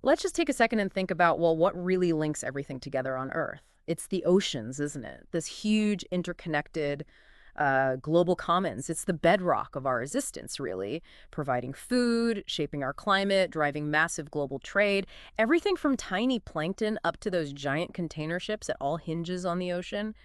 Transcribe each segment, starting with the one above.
Let's just take a second and think about, well, what really links everything together on Earth? It's the oceans, isn't it? This huge interconnected global commons. It's the bedrock of our existence, really, providing food, shaping our climate, driving massive global trade. Everything from tiny plankton up to those giant container ships, it all hinges on the ocean.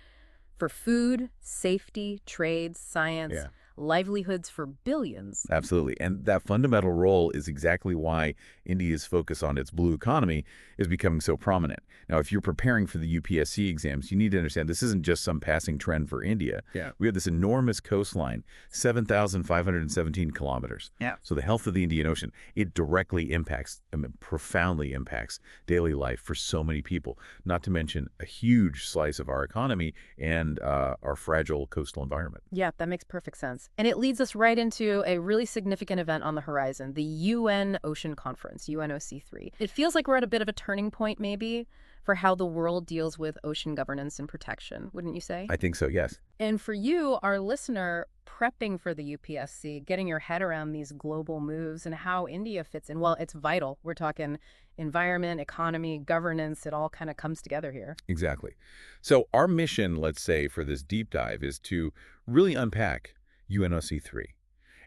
For food, safety, trade, science, Yeah. livelihoods for billions. Absolutely. And that fundamental role is exactly why India's focus on its blue economy is becoming so prominent. Now, if you're preparing for the UPSC exams, you need to understand this isn't just some passing trend for India. Yeah. We have this enormous coastline, 7,517 kilometers. Yeah. So the health of the Indian Ocean, it directly impacts, profoundly impacts daily life for so many people, not to mention a huge slice of our economy and our fragile coastal environment. Yeah, that makes perfect sense. And it leads us right into a really significant event on the horizon, the UN Ocean Conference, UNOC3. It feels like we're at a bit of a turning point, maybe, for how the world deals with ocean governance and protection, wouldn't you say? I think so, yes. And for you, our listener, prepping for the UPSC, getting your head around these global moves and how India fits in, well, it's vital. We're talking environment, economy, governance, it all kind of comes together here. Exactly. So our mission, let's say, for this deep dive is to really unpack UNOC3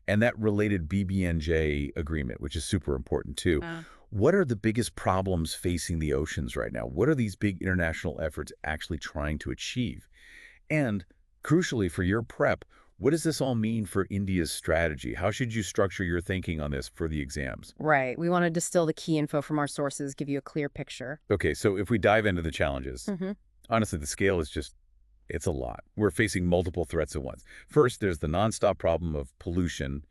and that related BBNJ agreement, which is super important too. What are the biggest problems facing the oceans right now? What are these big international efforts actually trying to achieve? And crucially for your prep, what does this all mean for India's strategy? How should you structure your thinking on this for the exams? Right. We want to distill the key info from our sources, give you a clear picture. Okay, so if we dive into the challenges, honestly, the scale is just, it's a lot. We're facing multiple threats at once. First, there's the nonstop problem of pollution.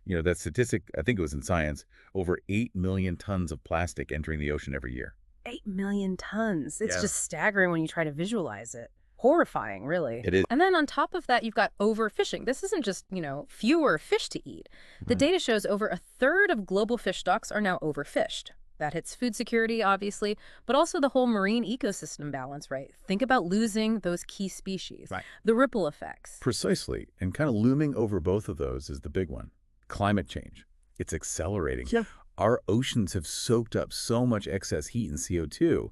You know, that statistic, I think it was in Science, over 8 million tons of plastic entering the ocean every year. 8 million tons. It's Yeah. just staggering when you try to visualize it. Horrifying, really. It is. And then on top of that, you've got overfishing. This isn't just, fewer fish to eat. The data shows over a third of global fish stocks are now overfished. That hits food security, obviously, but also the whole marine ecosystem balance, right? Think about losing those key species. Right. The ripple effects. Precisely. And kind of looming over both of those is the big one. Climate change. It's accelerating. Yeah. Our oceans have soaked up so much excess heat and CO2,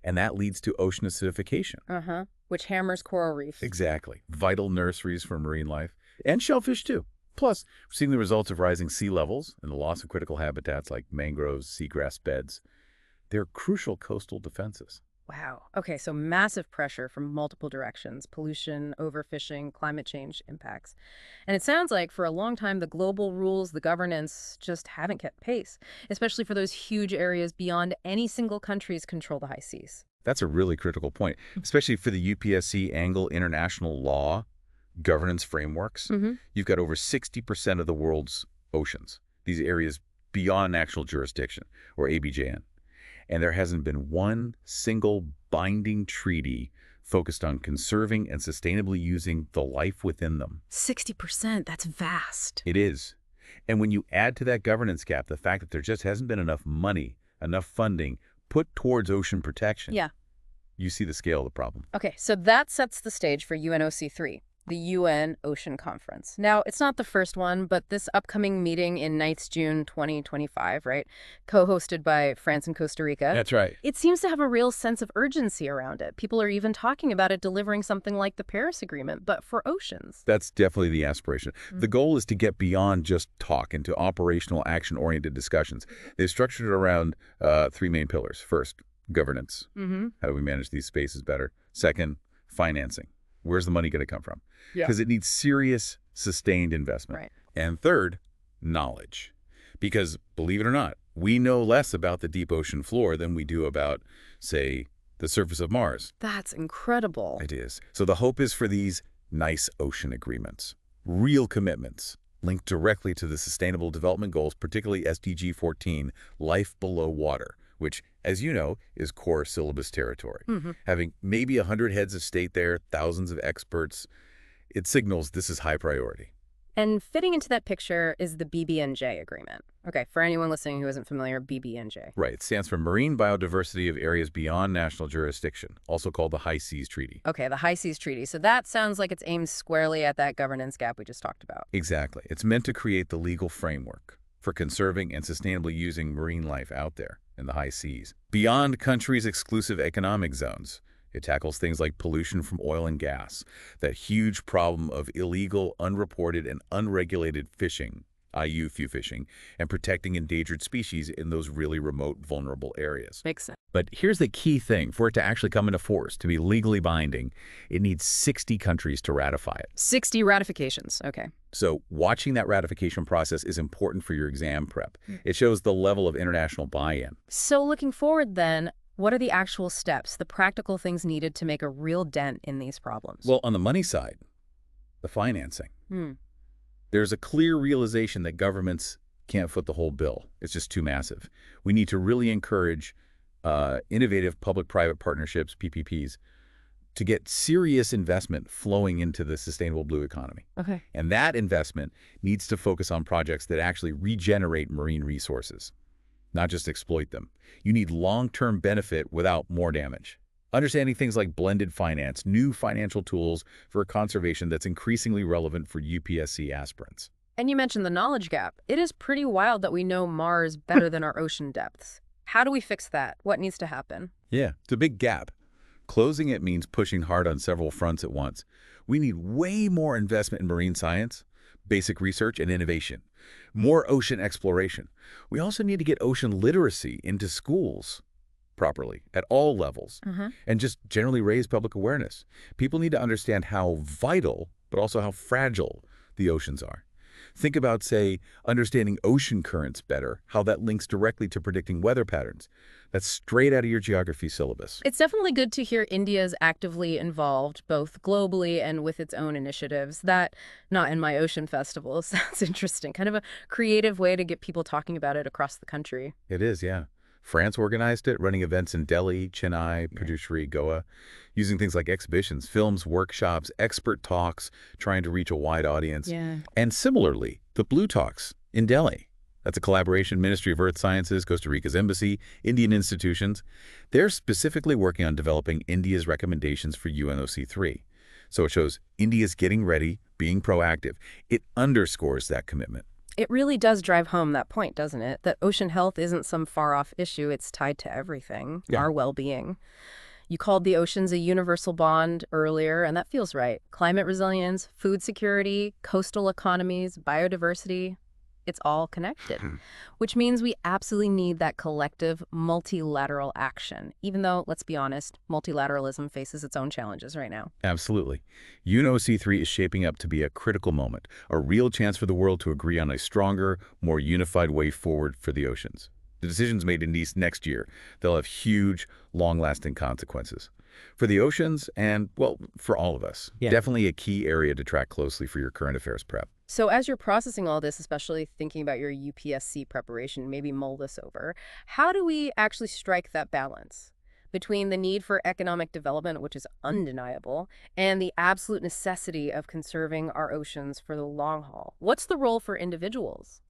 and that leads to ocean acidification. Which hammers coral reefs. Exactly. Vital nurseries for marine life. And shellfish, too. Plus, we're seeing the results of rising sea levels and the loss of critical habitats like mangroves, seagrass beds. They're crucial coastal defenses. Wow. Okay, so massive pressure from multiple directions, pollution, overfishing, climate change impacts. And it sounds like for a long time, the global rules, the governance just haven't kept pace, especially for those huge areas beyond any single country's control the high seas. That's a really critical point, especially for the UPSC angle international law governance frameworks. You've got over 60% of the world's oceans, these areas beyond national jurisdiction, or ABJN. And there hasn't been one single binding treaty focused on conserving and sustainably using the life within them. 60%, that's vast. It is. And when you add to that governance gap the fact that there just hasn't been enough money, enough funding put towards ocean protection, Yeah. you see the scale of the problem. Okay, so that sets the stage for UNOC3, the UN Ocean Conference. Now, it's not the first one, but this upcoming meeting in Nice, June 2025, right, co-hosted by France and Costa Rica. That's right. It seems to have a real sense of urgency around it. People are even talking about it delivering something like the Paris Agreement, but for oceans. That's definitely the aspiration. The goal is to get beyond just talk into operational, action-oriented discussions. They've structured it around three main pillars. First, governance. How do we manage these spaces better? Second, financing. Where's the money going to come from? Yeah. Because it needs serious, sustained investment. Right. And third, knowledge. Because, believe it or not, we know less about the deep ocean floor than we do about, say, the surface of Mars. That's incredible. It is. So the hope is for these nice ocean agreements, real commitments, linked directly to the Sustainable Development Goals, particularly SDG 14, life below water, which, as you know, is core syllabus territory. Having maybe 100 heads of state there, thousands of experts, it signals this is high priority. And fitting into that picture is the BBNJ Agreement. Okay, for anyone listening who isn't familiar, BBNJ. Right. It stands for Marine Biodiversity of Areas Beyond National Jurisdiction, also called the High Seas Treaty. Okay, the High Seas Treaty. So that sounds like it's aimed squarely at that governance gap we just talked about. Exactly. It's meant to create the legal framework for conserving and sustainably using marine life out there in the high seas. Beyond countries' exclusive economic zones, it tackles things like pollution from oil and gas, that huge problem of illegal, unreported, and unregulated fishing, i.e. fishing, and protecting endangered species in those really remote, vulnerable areas. Makes sense. But here's the key thing. For it to actually come into force, to be legally binding, it needs 60 countries to ratify it. 60 ratifications. Okay. So watching that ratification process is important for your exam prep. It shows the level of international buy-in. So looking forward then, what are the actual steps, the practical things needed to make a real dent in these problems? Well, on the money side, the financing. There's a clear realization that governments can't foot the whole bill. It's just too massive. We need to really encourage innovative public-private partnerships, PPPs, to get serious investment flowing into the sustainable blue economy. Okay. And that investment needs to focus on projects that actually regenerate marine resources, not just exploit them. You need long-term benefit without more damage. Understanding things like blended finance, new financial tools for conservation that's increasingly relevant for UPSC aspirants. And you mentioned the knowledge gap. It is pretty wild that we know Mars better than our ocean depths. How do we fix that? What needs to happen? Yeah, it's a big gap. Closing it means pushing hard on several fronts at once. We need way more investment in marine science, basic research, and innovation. More ocean exploration. We also need to get ocean literacy into schools properly at all levels and just generally raise public awareness. People need to understand how vital, but also how fragile the oceans are. Think about, say, understanding ocean currents better, how that links directly to predicting weather patterns. That's straight out of your geography syllabus. It's definitely good to hear India is actively involved, both globally and with its own initiatives. That, not in my ocean festival, sounds interesting. Kind of a creative way to get people talking about it across the country. It is, yeah. France organized it, running events in Delhi, Chennai, Puducherry, Goa, using things like exhibitions, films, workshops, expert talks, trying to reach a wide audience. Yeah. And similarly, the Blue Talks in Delhi. That's a collaboration, Ministry of Earth Sciences, Costa Rica's embassy, Indian institutions. They're specifically working on developing India's recommendations for UNOC3. So it shows India's getting ready, being proactive. It underscores that commitment. It really does drive home that point, doesn't it? That ocean health isn't some far-off issue. It's tied to everything, our well-being. You called the oceans a universal bond earlier, and that feels right. Climate resilience, food security, coastal economies, biodiversity, it's all connected, which means we absolutely need that collective multilateral action, even though, let's be honest, multilateralism faces its own challenges right now. Absolutely. UNOC3 is shaping up to be a critical moment, a real chance for the world to agree on a stronger, more unified way forward for the oceans. The decisions made in Nice next year, they'll have huge, long-lasting consequences. For the oceans and, well, for all of us. Definitely a key area to track closely for your current affairs prep. So as you're processing all this, especially thinking about your UPSC preparation, maybe mull this over, how do we actually strike that balance between the need for economic development, which is undeniable, and the absolute necessity of conserving our oceans for the long haul? What's the role for individuals,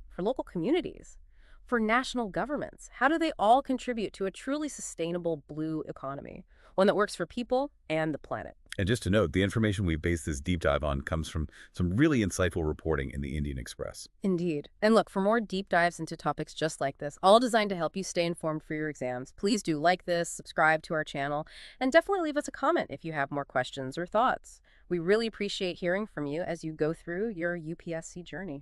for local communities, for national governments? How do they all contribute to a truly sustainable blue economy, one that works for people and the planet? And just to note, the information we base this deep dive on comes from some really insightful reporting in the Indian Express. Indeed. And look, for more deep dives into topics just like this, all designed to help you stay informed for your exams, please do like this, subscribe to our channel, and definitely leave us a comment if you have more questions or thoughts. We really appreciate hearing from you as you go through your UPSC journey.